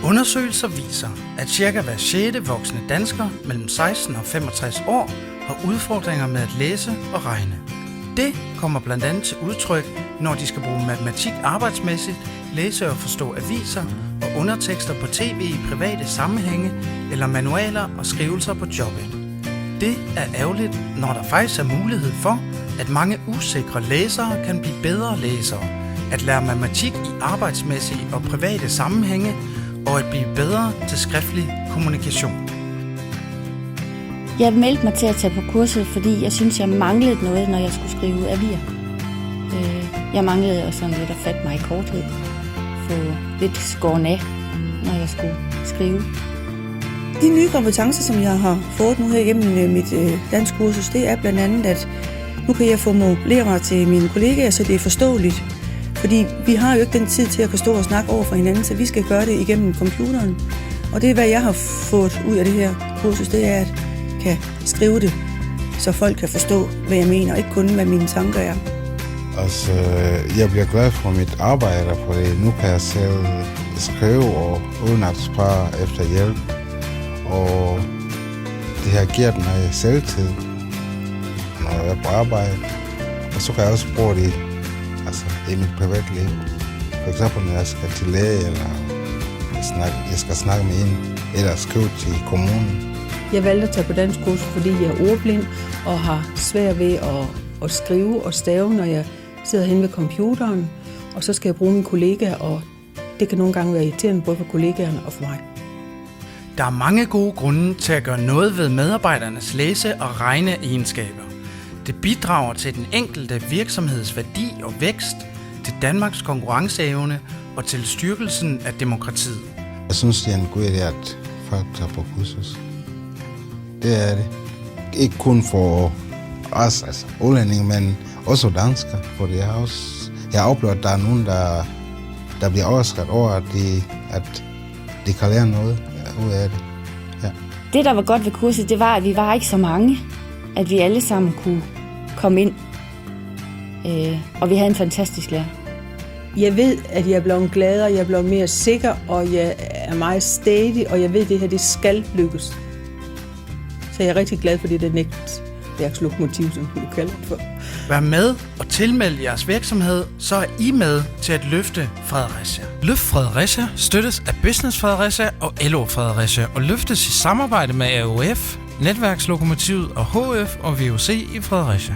Undersøgelser viser, at ca. hver 6. voksne dansker mellem 16 og 65 år har udfordringer med at læse og regne. Det kommer blandt andet til udtryk, når de skal bruge matematik arbejdsmæssigt, læse og forstå aviser og undertekster på tv i private sammenhænge eller manualer og skrivelser på jobbet. Det er ærgerligt, når der faktisk er mulighed for, at mange usikre læsere kan blive bedre læsere, at lære matematik i arbejdsmæssige og private sammenhænge og at blive bedre til skriftlig kommunikation. Jeg meldte mig til at tage på kurset, fordi jeg synes, jeg manglede noget, når jeg skulle skrive avier. Jeg manglede sådan lidt at fatte mig i korthed, få lidt skåren af, når jeg skulle skrive. De nye kompetencer, som jeg har fået nu her igennem mit danskkursus, det er blandt andet, at nu kan jeg formulere mig til mine kollegaer, så det er forståeligt. Fordi vi har jo ikke den tid til at kunne stå og snakke over for hinanden, så vi skal gøre det igennem computeren. Og det er, hvad jeg har fået ud af det her kursus, det er, at jeg kan skrive det, så folk kan forstå, hvad jeg mener, og ikke kun, hvad mine tanker er. Altså, jeg bliver glad for mit arbejde, fordi nu kan jeg selv skrive og uden at spørge efter hjælp. Og det her giver mig selvtid, når jeg er på arbejde. Og så kan jeg også bruge det i mit privatliv. For eksempel, når jeg skal til læge, eller jeg skal snakke med en, eller skrive til kommunen. Jeg valgte at tage på danskkursus, fordi jeg er ordblind og har svært ved at skrive og stave, når jeg sidder hen ved computeren. Og så skal jeg bruge mine kollegaer, og det kan nogle gange være irriterende både for kollegaerne og for mig. Der er mange gode grunde til at gøre noget ved medarbejdernes læse- og regneegenskaber. Det bidrager til den enkelte virksomheds værdi og vækst, til Danmarks konkurrenceevne og til styrkelsen af demokratiet. Jeg synes, det er en god idé, at folk tager på kursus. Det er det. Ikke kun for os, udlændinge, men også danskere. For jeg har oplevet, at der er nogen, der bliver overrasket over, at de kan lære noget ud af det. Ja. Det, der var godt ved kurset, det var, at vi var ikke så mange. At vi alle sammen kunne komme ind. Og vi havde en fantastisk lærer. Jeg ved, at jeg er blevet gladere, jeg er blevet mere sikker, og jeg er meget stædig, og jeg ved, at det her det skal lykkes. Så jeg er rigtig glad for det der netværkslokomotiv, som du kalder det for. Vær med og tilmeld jeres virksomhed, så er I med til at løfte Fredericia. Løft Fredericia støttes af Business Fredericia og LO Fredericia og løftes i samarbejde med AOF, Netværkslokomotivet og HF og VUC i Fredericia.